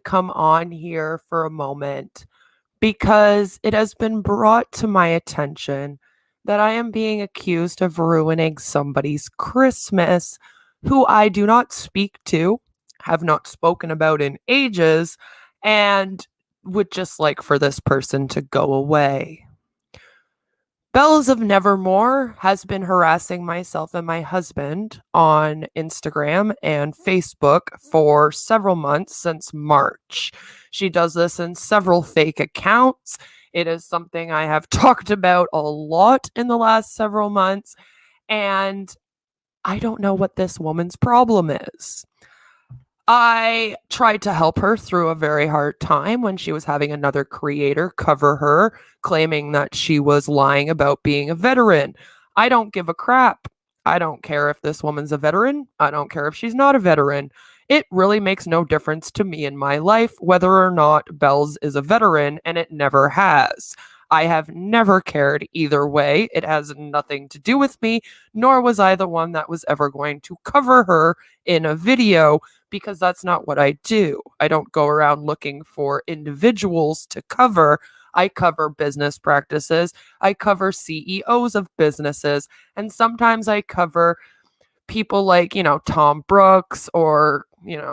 come on here for a moment because it has been brought to my attention that I am being accused of ruining somebody's Christmas who I do not speak to, have not spoken about in ages, and would just like for this person to go away. Bells of Nevermore has been harassing myself and my husband on Instagram and Facebook for several months since March. She does this in several fake accounts. It is something I have talked about a lot in the last several months, and I don't know what this woman's problem is. I tried to help her through a very hard time when she was having another creator cover her, claiming that she was lying about being a veteran. I don't give a crap. I don't care if this woman's a veteran. I don't care if she's not a veteran. It really makes no difference to me in my life whether or not Bells is a veteran, and it never has. I have never cared either way. It has nothing to do with me, nor was I the one that was ever going to cover her in a video because that's not what I do. I don't go around looking for individuals to cover. I cover business practices. I cover CEOs of businesses. And sometimes I cover people like, Tom Brooks or,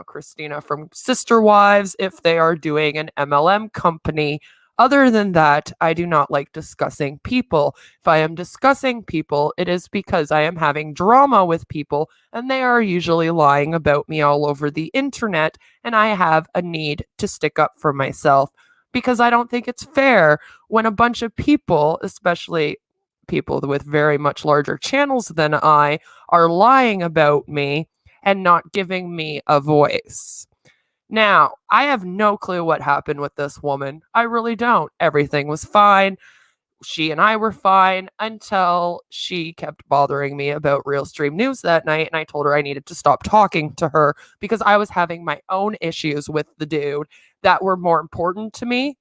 Christina from Sister Wives if they are doing an MLM company. Other than that, I do not like discussing people. If I am discussing people, it is because I am having drama with people and they are usually lying about me all over the internet, and I have a need to stick up for myself because I don't think it's fair when a bunch of people, especially people with very much larger channels than I, are lying about me and not giving me a voice. Now, I have no clue what happened with this woman. I really don't. Everything was fine. She and I were fine until she kept bothering me about Real Stream News that night. And I told her I needed to stop talking to her because I was having my own issues with the dude that were more important to me.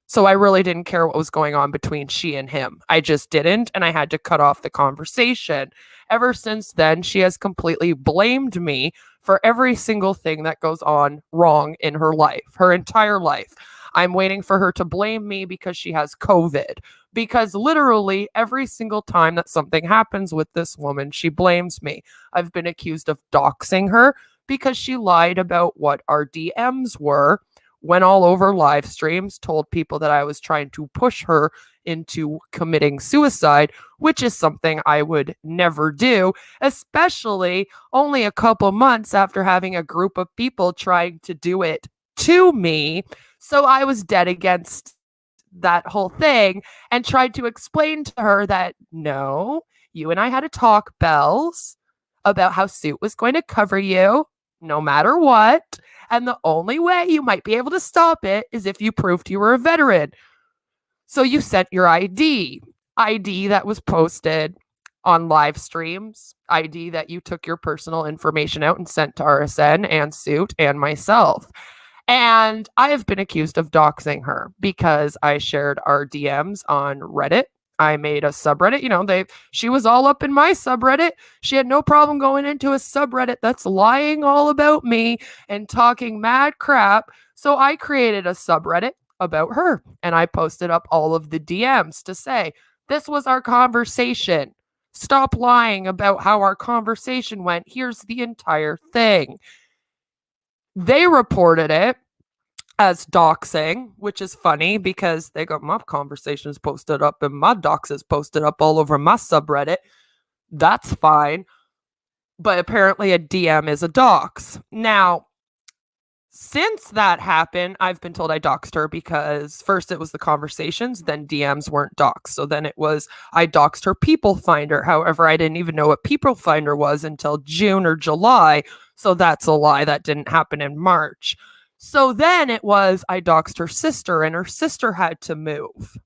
So I really didn't care what was going on between she and him. I just didn't, and I had to cut off the conversation. Ever since then, she has completely blamed me for every single thing that goes on wrong in her life, her entire life. I'm waiting for her to blame me because she has COVID. Because literally every single time that something happens with this woman, she blames me. I've been accused of doxing her because she lied about what our DMs were, went all over live streams, told people that I was trying to push her into committing suicide, which is something I would never do, especially only a couple months after having a group of people trying to do it to me. So I was dead against that whole thing and tried to explain to her that no, you and I had a talk, Bells, about how Suit was going to cover you no matter what. And the only way you might be able to stop it is if you proved you were a veteran. So you sent your ID that was posted on live streams, ID that you took your personal information out and sent to RSN and Suit and myself. And I have been accused of doxing her because I shared our DMs on Reddit. I made a subreddit. She was all up in my subreddit. She had no problem going into a subreddit that's lying all about me and talking mad crap. So I created a subreddit about her and I posted up all of the DMs to say, this was our conversation. Stop lying about how our conversation went. Here's the entire thing. They reported it as doxing, which is funny because they got my conversations posted up and my doxes posted up all over my subreddit. That's fine. But apparently a DM is a dox. Now, since that happened, I've been told I doxed her because first it was the conversations, then DMs weren't doxed. So then it was I doxed her People Finder. However, I didn't even know what People Finder was until June or July. So that's a lie. That didn't happen in March. So then it was I doxed her sister and her sister had to move.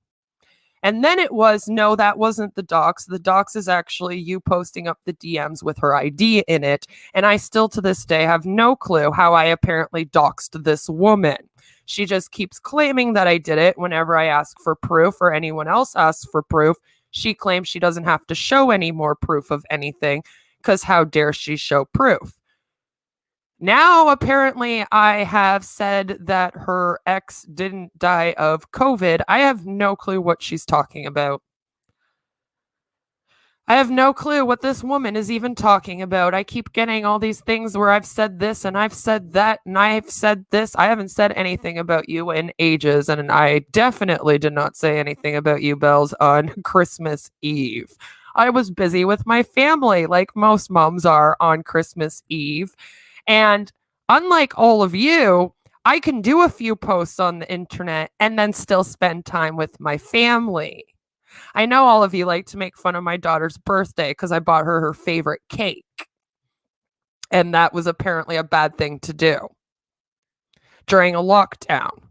And then it was, no, that wasn't the dox. The dox is actually you posting up the DMs with her ID in it. And I still to this day have no clue how I apparently doxed this woman. She just keeps claiming that I did it whenever I ask for proof or anyone else asks for proof. She claims she doesn't have to show any more proof of anything because how dare she show proof? Now, apparently, I have said that her ex didn't die of COVID. I have no clue what she's talking about. I have no clue what this woman is even talking about. I keep getting all these things where I've said this and I've said that and I've said this. I haven't said anything about you in ages, and I definitely did not say anything about you, Bells, on Christmas Eve. I was busy with my family, like most moms are on Christmas Eve. And unlike all of you, I can do a few posts on the internet and then still spend time with my family. I know all of you like to make fun of my daughter's birthday because I bought her favorite cake. And that was apparently a bad thing to do during a lockdown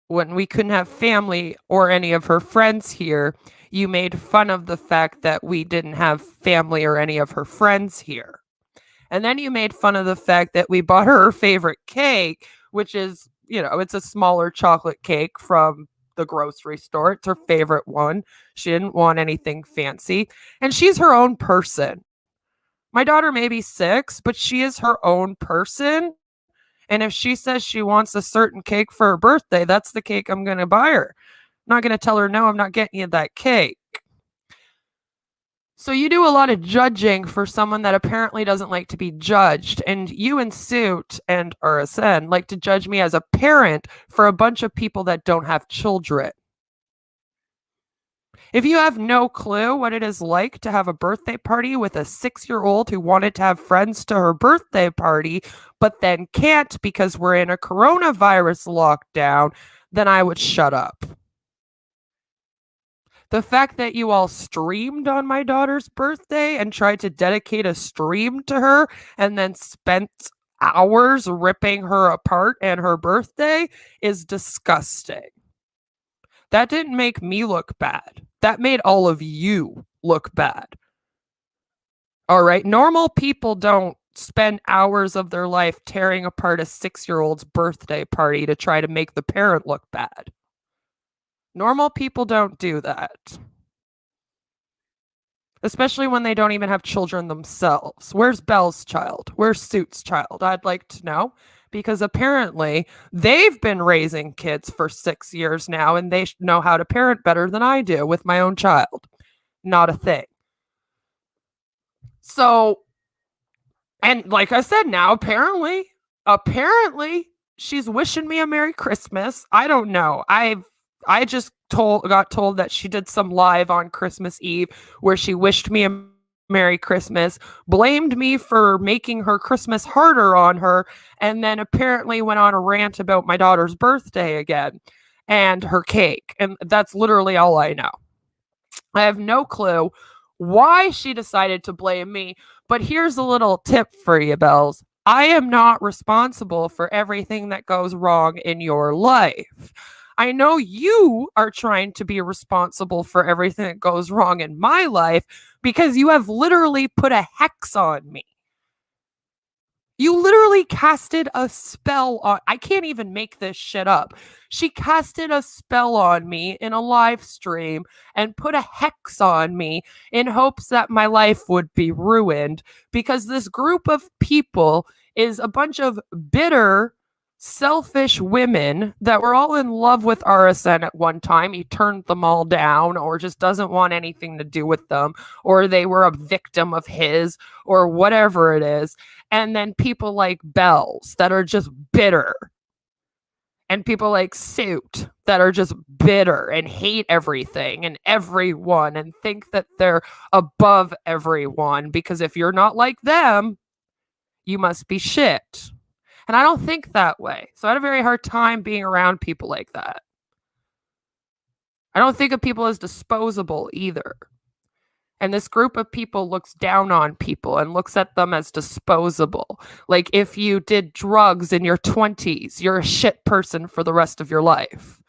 when we couldn't have family or any of her friends here. You made fun of the fact that we didn't have family or any of her friends here. And then you made fun of the fact that we bought her favorite cake, which is, it's a smaller chocolate cake from the grocery store. It's her favorite one. She didn't want anything fancy. And she's her own person. My daughter may be 6, but she is her own person. And if she says she wants a certain cake for her birthday, that's the cake I'm going to buy her. I'm not going to tell her, no, I'm not getting you that cake. So you do a lot of judging for someone that apparently doesn't like to be judged. And you and Suit and RSN like to judge me as a parent for a bunch of people that don't have children. If you have no clue what it is like to have a birthday party with a 6-year-old who wanted to have friends to her birthday party, but then can't because we're in a coronavirus lockdown, then I would shut up. The fact that you all streamed on my daughter's birthday and tried to dedicate a stream to her and then spent hours ripping her apart and her birthday is disgusting. That didn't make me look bad. That made all of you look bad. All right. Normal people don't spend hours of their life tearing apart a 6-year-old's birthday party to try to make the parent look bad. Normal people don't do that. Especially when they don't even have children themselves. Where's Belle's child? Where's Suit's child? I'd like to know, because apparently they've been raising kids for 6 years now and they know how to parent better than I do with my own child. Not a thing. So, and like I said, now apparently she's wishing me a Merry Christmas. I don't know. I just got told that she did some live on Christmas Eve where she wished me a Merry Christmas, blamed me for making her Christmas harder on her, and then apparently went on a rant about my daughter's birthday again and her cake. And that's literally all I know. I have no clue why she decided to blame me, but here's a little tip for you, Bells. I am not responsible for everything that goes wrong in your life. I know you are trying to be responsible for everything that goes wrong in my life because you have literally put a hex on me. You literally casted a spell on. I can't even make this shit up. She casted a spell on me in a live stream and put a hex on me in hopes that my life would be ruined because this group of people is a bunch of bitter, selfish women that were all in love with RSN at one time. He turned them all down or just doesn't want anything to do with them, or they were a victim of his, or whatever it is. And then people like Bells that are just bitter. And people like Suit that are just bitter and hate everything and everyone and think that they're above everyone because if you're not like them, you must be shit. And I don't think that way. So I had a very hard time being around people like that. I don't think of people as disposable either. And this group of people looks down on people and looks at them as disposable. Like if you did drugs in your 20s, you're a shit person for the rest of your life.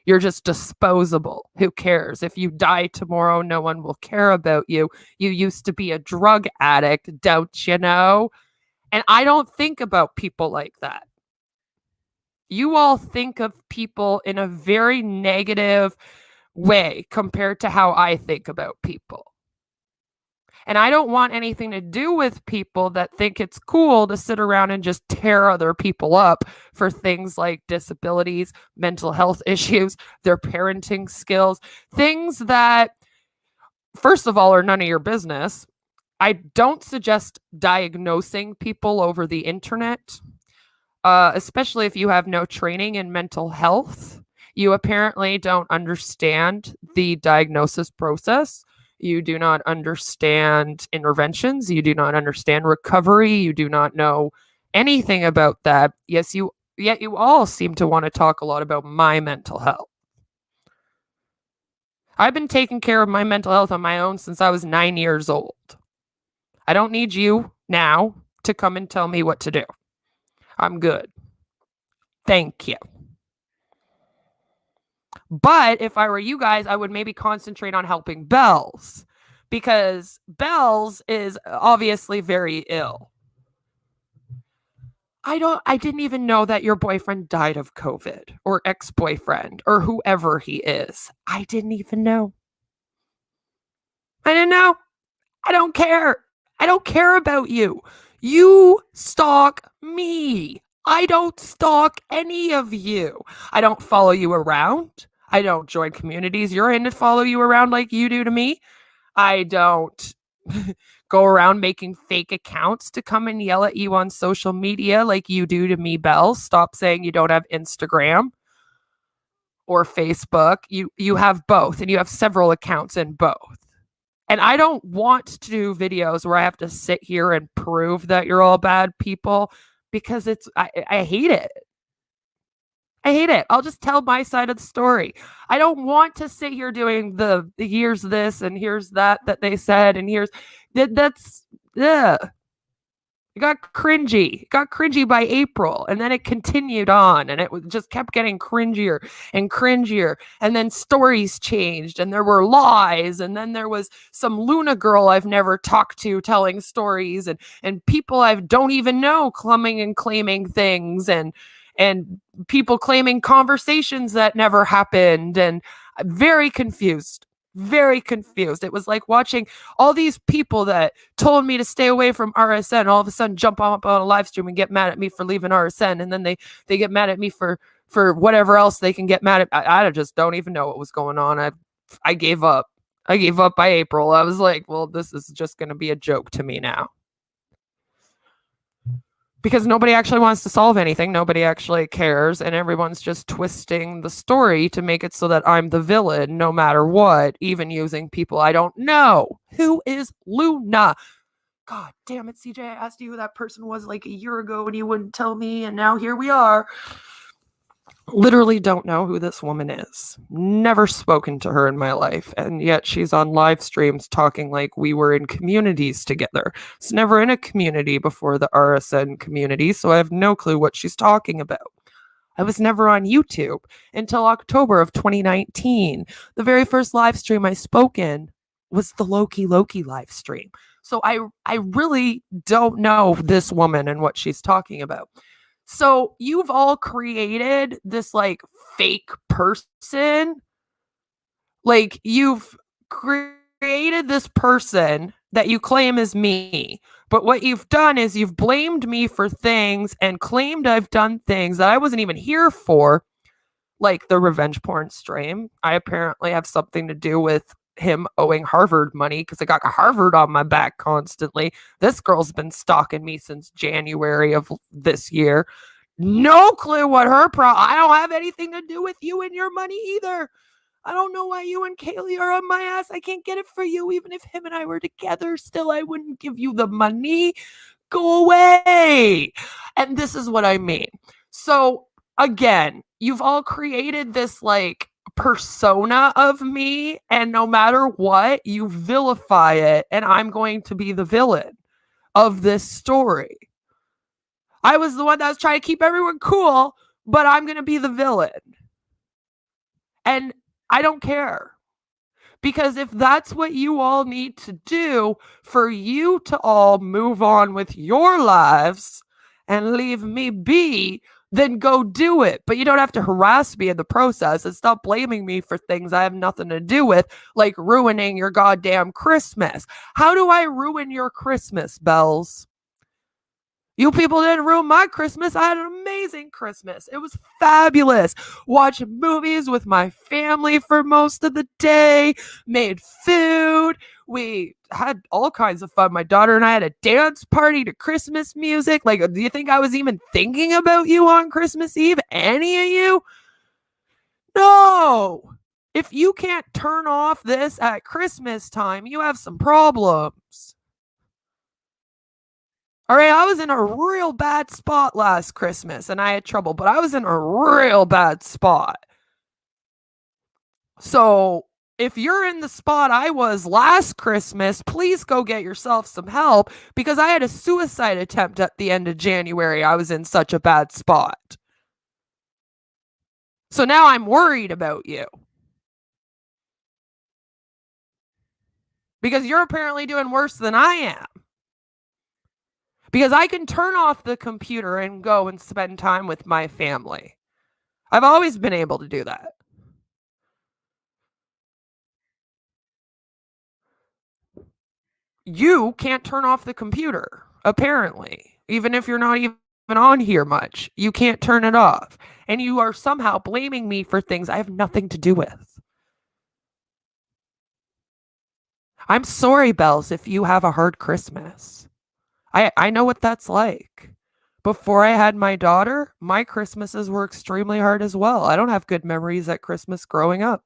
You're just disposable. Who cares? If you die tomorrow, no one will care about you. You used to be a drug addict, don't you know? And I don't think about people like that. You all think of people in a very negative way compared to how I think about people. And I don't want anything to do with people that think it's cool to sit around and just tear other people up for things like disabilities, mental health issues, their parenting skills, things that, first of all, are none of your business. I don't suggest diagnosing people over the internet, especially if you have no training in mental health. You apparently don't understand the diagnosis process. You do not understand interventions. You do not understand recovery. You do not know anything about that. Yet you all seem to want to talk a lot about my mental health. I've been taking care of my mental health on my own since I was 9 years old. I don't need you now to come and tell me what to do. I'm good. Thank you. But if I were you guys, I would maybe concentrate on helping Bells, because Bells is obviously very ill. I didn't even know that your boyfriend died of COVID, or ex-boyfriend, or whoever he is. I didn't even know. I didn't know. I don't care. I don't care about you. You stalk me. I don't stalk any of you. I don't follow you around. I don't join communities you're in to follow you around like you do to me. I don't go around making fake accounts to come and yell at you on social media like you do to me, Belle. Stop saying you don't have Instagram or Facebook. You have both, and you have several accounts in both. And I don't want to do videos where I have to sit here and prove that you're all bad people, because I hate it. I hate it. I'll just tell my side of the story. I don't want to sit here doing the here's this and here's that they said and that's ugh. It got cringy. It got cringy by April, and then it continued on, and it just kept getting cringier and cringier. And then stories changed, and there were lies, and then there was some Luna girl I've never talked to telling stories, and people I don't even know coming and claiming things, and people claiming conversations that never happened, and I'm very confused. Very confused. It was like watching all these people that told me to stay away from RSN all of a sudden jump up on a live stream and get mad at me for leaving RSN, and then they get mad at me for whatever else they can get mad at. I just don't even know what was going on. I gave up. I gave up by April. I was like, well, this is just going to be a joke to me now. Because nobody actually wants to solve anything. Nobody actually cares. And everyone's just twisting the story to make it so that I'm the villain no matter what, even using people I don't know. Who is Luna? God damn it, CJ. I asked you who that person was like a year ago and you wouldn't tell me. And now here we are. Literally don't know who this woman is. Never spoken to her in my life. And yet she's on live streams talking like we were in communities together. It's never in a community before the RSN community, so I have no clue what she's talking about. I was never on YouTube until October of 2019. The very first live stream I spoke in was the Loki live stream. So I really don't know this woman and what she's talking about. So you've all created this like fake person. Like you've created this person that you claim is me. But what you've done is you've blamed me for things and claimed I've done things that I wasn't even here for, like the revenge porn stream. I apparently have something to do with him owing Harvard money because I got Harvard on my back constantly. This girl's been stalking me since January of this year. No clue what her I don't have anything to do with you and your money either. I don't know why you and Kaylee are on my ass. I can't get it for you. Even if him and I were together still, I wouldn't give you the money. Go away. And this is what I mean. So again, you've all created this like persona of me, and no matter what, you vilify it, and I'm going to be the villain of this story. I was the one that was trying to keep everyone cool, but I'm going to be the villain. And I don't care. Because if that's what you all need to do for you to all move on with your lives and leave me be, then go do it. But you don't have to harass me in the process and stop blaming me for things I have nothing to do with, like ruining your goddamn Christmas. How do I ruin your Christmas, Bells? You people didn't ruin my Christmas. I had an amazing Christmas. It was fabulous. Watched movies with my family for most of the day, made food. We had all kinds of fun. My daughter and I had a dance party to Christmas music. Like, do you think I was even thinking about you on Christmas Eve? Any of you? No. If you can't turn off this at Christmas time, you have some problems. All right, I was in a real bad spot last Christmas and I had trouble, but I was in a real bad spot. So if you're in the spot I was last Christmas, please go get yourself some help because I had a suicide attempt at the end of January. I was in such a bad spot. So now I'm worried about you. Because you're apparently doing worse than I am. Because I can turn off the computer and go and spend time with my family. I've always been able to do that. You can't turn off the computer, apparently. Even if you're not even on here much, you can't turn it off. And you are somehow blaming me for things I have nothing to do with. I'm sorry, Bells, if you have a hard Christmas. I know what that's like. Before I had my daughter, my Christmases were extremely hard as well. I don't have good memories at Christmas growing up.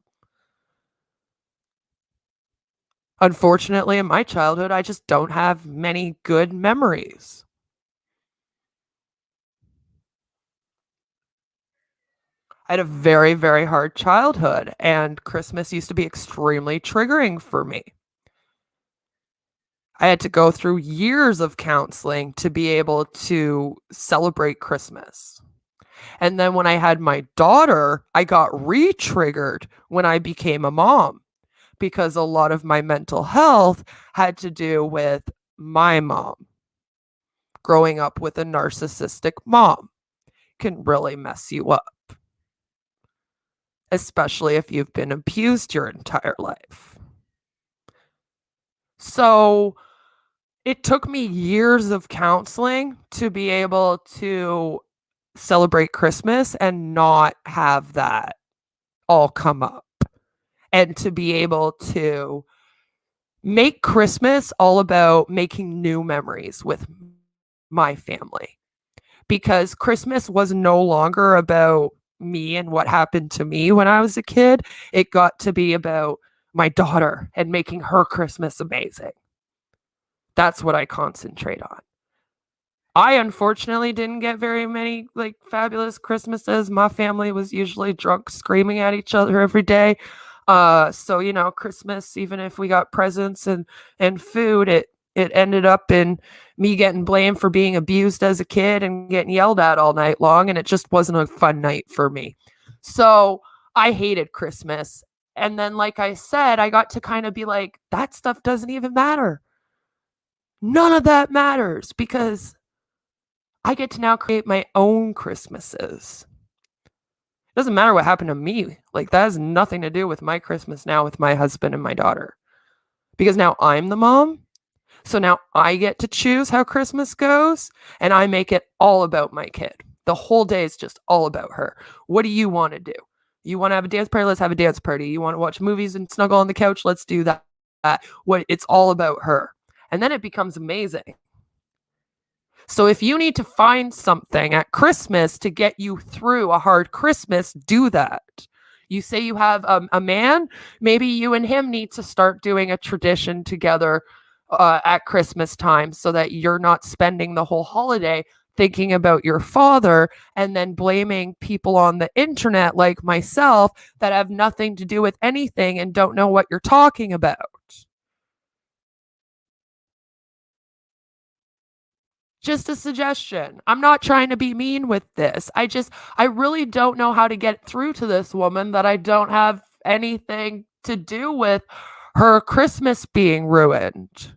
Unfortunately, in my childhood, I just don't have many good memories. I had a very, very hard childhood, and Christmas used to be extremely triggering for me. I had to go through years of counseling to be able to celebrate Christmas. And then when I had my daughter, I got re triggered when I became a mom because a lot of my mental health had to do with my mom. Growing up with a narcissistic mom can really mess you up, especially if you've been abused your entire life. So it took me years of counseling to be able to celebrate Christmas and not have that all come up, and to be able to make Christmas all about making new memories with my family, because Christmas was no longer about me and what happened to me when I was a kid. It got to be about my daughter and making her Christmas amazing. That's what I concentrate on. I unfortunately didn't get very many like fabulous Christmases. My family was usually drunk screaming at each other every day. So Christmas, even if we got presents and food, it ended up in me getting blamed for being abused as a kid and getting yelled at all night long, and it just wasn't a fun night for me. So I hated Christmas. And then, like I said, I got to kind of be like, that stuff doesn't even matter. None of that matters because I get to now create my own Christmases. It doesn't matter what happened to me. Like, that has nothing to do with my Christmas now with my husband and my daughter. Because now I'm the mom. So now I get to choose how Christmas goes, and I make it all about my kid. The whole day is just all about her. What do you want to do? You want to have a dance party? Let's have a dance party. You want to watch movies and snuggle on the couch? Let's do that. It's all about her. And then it becomes amazing. So if you need to find something at Christmas to get you through a hard Christmas, do that. You say you have a man, maybe you and him need to start doing a tradition together at Christmas time so that you're not spending the whole holiday thinking about your father and then blaming people on the internet like myself that have nothing to do with anything and don't know what you're talking about. Just a suggestion. I'm not trying to be mean with this. I really don't know how to get through to this woman that I don't have anything to do with her Christmas being ruined.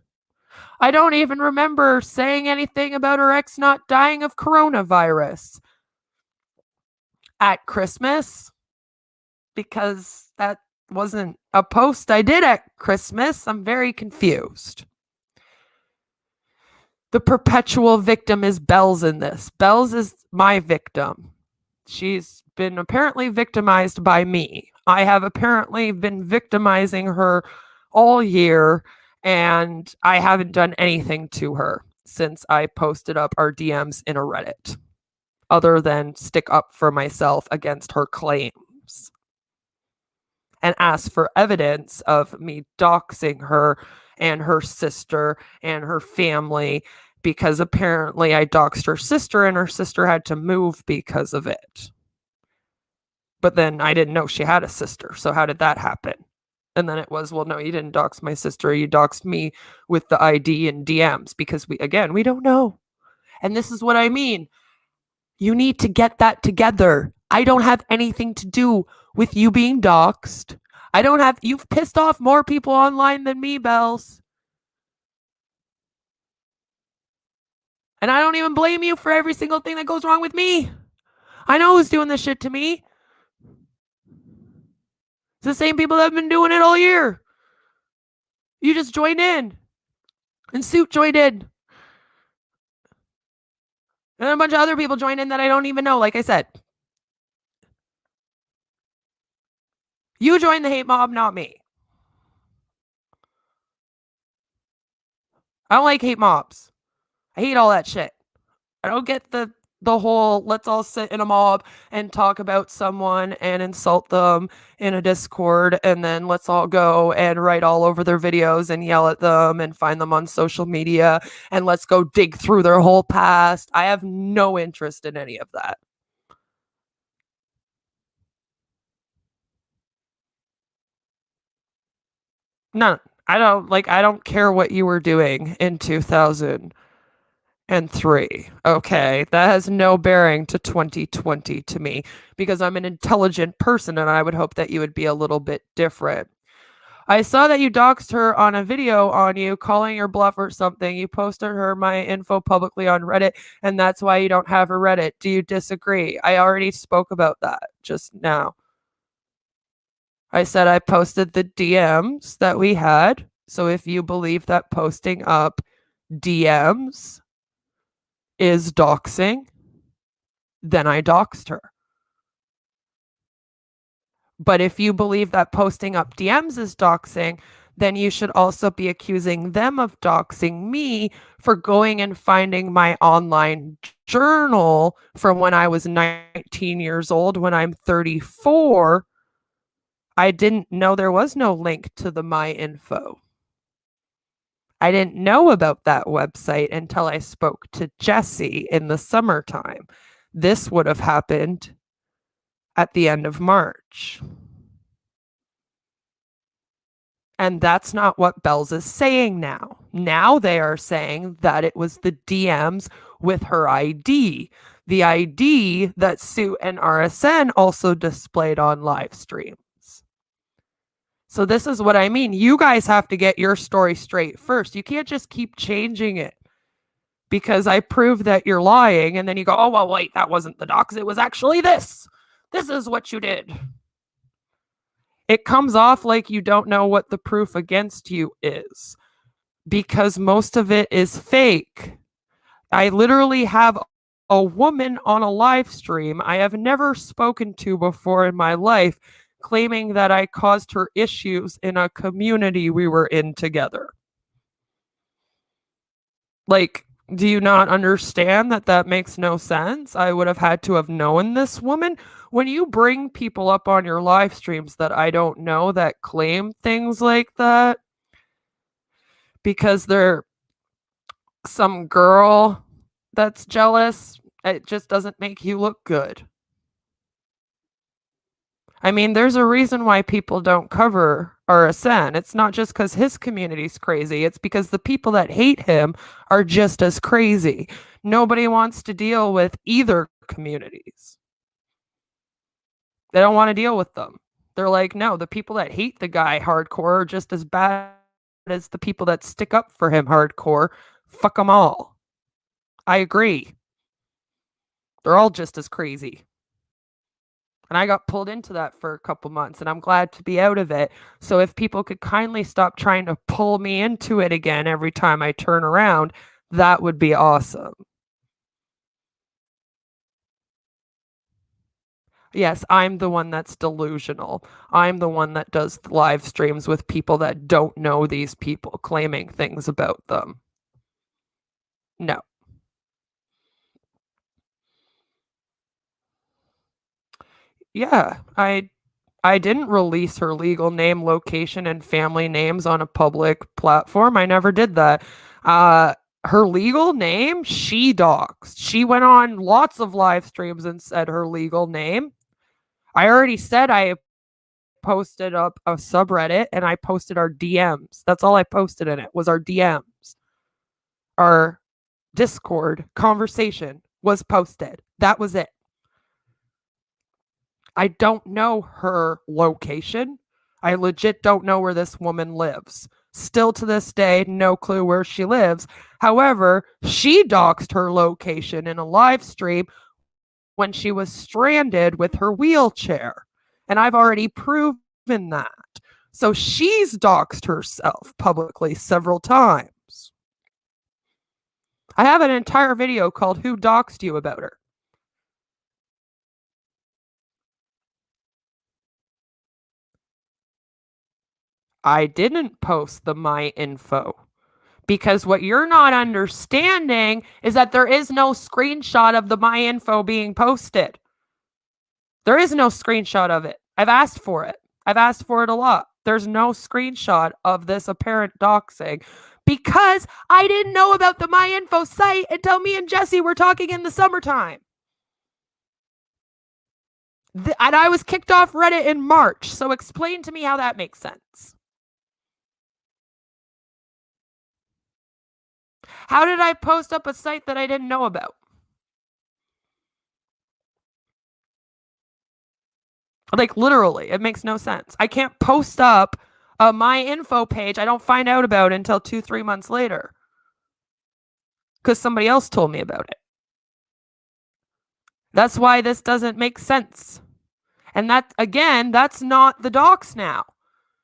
I don't even remember saying anything about her ex not dying of coronavirus. at Christmas, because that wasn't a post I did at Christmas. I'm very confused. The perpetual victim is Bells in this. Bells is my victim. She's been apparently victimized by me. I have apparently been victimizing her all year, and I haven't done anything to her since I posted up our DMs in a Reddit, other than stick up for myself against her claims and ask for evidence of me doxing her and her sister and her family, because apparently I doxed her sister and her sister had to move because of it. But then I didn't know she had a sister. So how did that happen? And then it was, well, no, you didn't dox my sister. You doxed me with the ID and DMs, because we don't know. And this is what I mean. You need to get that together. I don't have anything to do with you being doxed. You've pissed off more people online than me, Bells. And I don't even blame you for every single thing that goes wrong with me. I know who's doing this shit to me. It's the same people that have been doing it all year. You just joined in. And Suit joined in. And a bunch of other people joined in that I don't even know, like I said. You joined the hate mob, not me. I don't like hate mobs. I hate all that shit. I don't get the whole let's all sit in a mob and talk about someone and insult them in a Discord, and then let's all go and write all over their videos and yell at them and find them on social media, and let's go dig through their whole past. I have no interest in any of that. None. I don't care what you were doing in 2003. Okay, that has no bearing to 2020 to me, because I'm an intelligent person and I would hope that you would be a little bit different. I saw that you doxed her on a video on you calling your bluff or something. You posted her my info publicly on Reddit, and that's why you don't have a Reddit. Do you disagree? I already spoke about that just now. I said I posted the DMs that we had. So if you believe that posting up DMs is doxing, then I doxed her. But if you believe that posting up DMs is doxing, then you should also be accusing them of doxing me for going and finding my online journal from when I was 19 years old. When I'm 34, I didn't know there was no link to the my info. I didn't know about that website until I spoke to Jesse in the summertime. This would have happened at the end of March. And that's not what Bells is saying now. Now they are saying that it was the DMs with her ID, the ID that Sue and RSN also displayed on live streams. So this is what I mean. You guys have to get your story straight first. You can't just keep changing it because I prove that you're lying, and then you go, oh, well, wait, that wasn't the docs. It was actually this. This is what you did. It comes off like you don't know what the proof against you is, because most of it is fake. I literally have a woman on a live stream I have never spoken to before in my life claiming that I caused her issues in a community we were in together. Like, do you not understand that that makes no sense? I would have had to have known this woman. When you bring people up on your live streams that I don't know that claim things like that because they're some girl that's jealous, it just doesn't make you look good. I mean, there's a reason why people don't cover RSN. It's not just because his community's crazy. It's because the people that hate him are just as crazy. Nobody wants to deal with either communities. They don't want to deal with them. They're like, no, the people that hate the guy hardcore are just as bad as the people that stick up for him hardcore. Fuck them all. I agree. They're all just as crazy. And I got pulled into that for a couple months, and I'm glad to be out of it. So if people could kindly stop trying to pull me into it again every time I turn around, that would be awesome. Yes, I'm the one that's delusional. I'm the one that does live streams with people that don't know these people claiming things about them. No. Yeah, I didn't release her legal name, location, and family names on a public platform. I never did that. Uh, Her legal name, she doxed. She went on lots of live streams and said her legal name. I already said I posted up a subreddit and I posted our DMs. That's all I posted in it was our DMs. Our Discord conversation was posted. That was it. I don't know her location. I legit don't know where this woman lives. Still to this day, no clue where she lives. However, she doxed her location in a live stream when she was stranded with her wheelchair. And I've already proven that. So she's doxed herself publicly several times. I have an entire video called Who Doxed You about her. I didn't post the my info because what you're not understanding is that there is no screenshot of the my info being posted. There is no screenshot of it. I've asked for it. I've asked for it a lot. There's no screenshot of this apparent doxing because I didn't know about the my info site until me and Jesse were talking in the summertime. And I was kicked off Reddit in March. So explain to me how that makes sense. How did I post up a site that I didn't know about? Like literally, it makes no sense. I can't post up a my info page I don't find out about until 2-3 months later because somebody else told me about it. That's why this doesn't make sense. And that, again, that's not the docs now.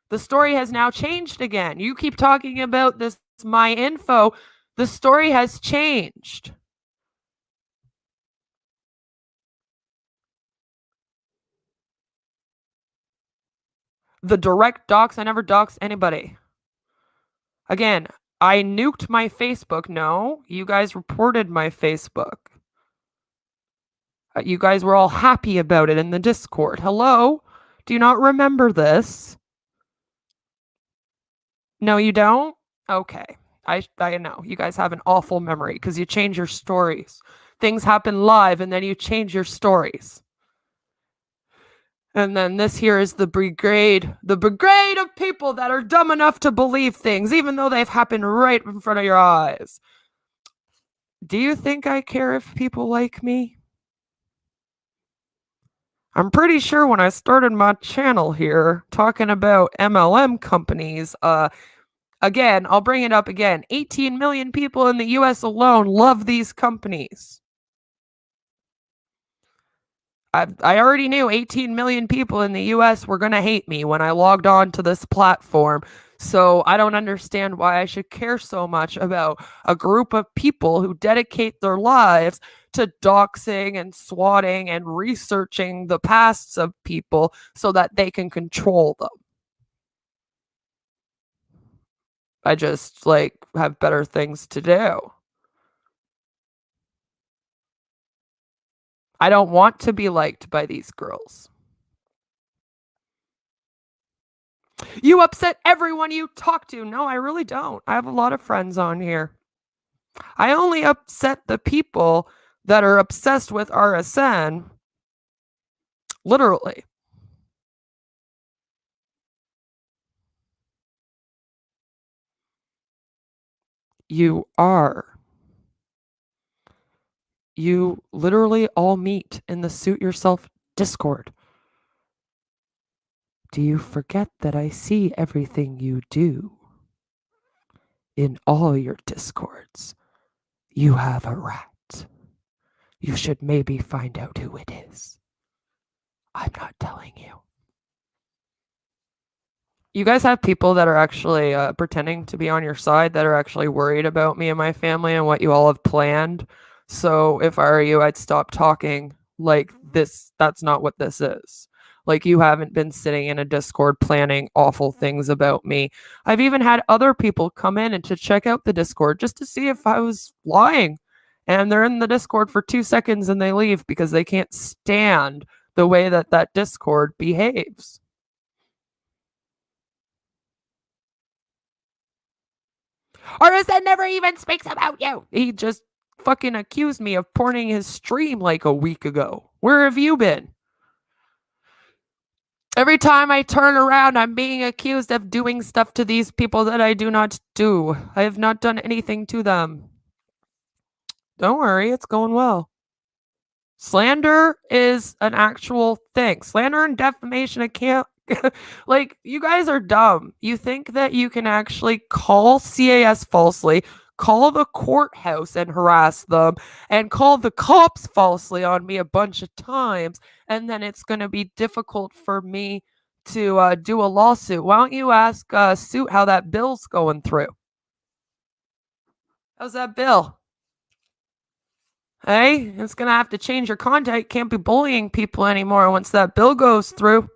The story has now changed again. You keep talking about this my info. The story has changed. The direct docs, I never doxed anybody. Again, I nuked my Facebook. No, you guys reported my Facebook. You guys were all happy about it in the Discord. Hello? Do you not remember this? No, you don't? Okay. I know. You guys have an awful memory because you change your stories. Things happen live and then you change your stories. And then this here is the brigade of people that are dumb enough to believe things, even though they've happened right in front of your eyes. Do you think I care if people like me? I'm pretty sure when I started my channel here talking about MLM companies, again, I'll bring it up again. 18 million people in the US alone love these companies. I already knew 18 million people in the US were going to hate me when I logged on to this platform. So I don't understand why I should care so much about a group of people who dedicate their lives to doxing and swatting and researching the pasts of people so that they can control them. I just like have better things to do. I don't want to be liked by these girls. You upset everyone you talk to. No, I really don't. I have a lot of friends on here. I only upset the people that are obsessed with RSN. Literally. You are. You literally all meet in the Suit Yourself Discord. Do you forget that I see everything you do? In all your Discords, you have a rat. You should maybe find out who it is. I'm not telling you. You guys have people that are actually pretending to be on your side that are actually worried about me and my family and what you all have planned. So if I were you, I'd stop talking like this. That's not what this is. Like, you haven't been sitting in a Discord planning awful things about me. I've even had other people come in and to check out the Discord just to see if I was lying. And they're in the Discord for 2 seconds and they leave because they can't stand the way that that Discord behaves. Artisan never even speaks about you. He just fucking accused me of porning his stream like a week ago. Where have you been? Every time I turn around, I'm being accused of doing stuff to these people that I do not do. I have not done anything to them. Don't worry, it's going well. Slander is an actual thing. Slander and defamation, I can't. Like, you guys are dumb. You think that you can actually call CAS falsely, call the courthouse and harass them, and call the cops falsely on me a bunch of times, and then it's going to be difficult for me to do a lawsuit. Why don't you ask Suit how that bill's going through? How's that bill? Hey, it's going to have to change your contact. Can't be bullying people anymore once that bill goes through.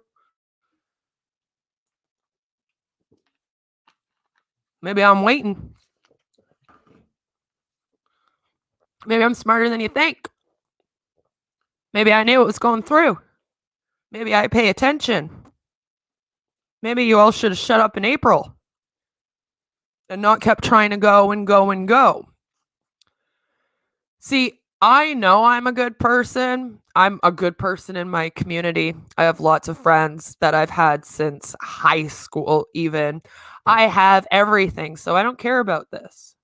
Maybe I'm waiting. Maybe I'm smarter than you think. Maybe I knew it was going through. Maybe I pay attention. Maybe you all should have shut up in April and not kept trying to go and go and go. See, I know I'm a good person. I'm a good person in my community. I have lots of friends that I've had since high school, even. I have everything, so I don't care about this.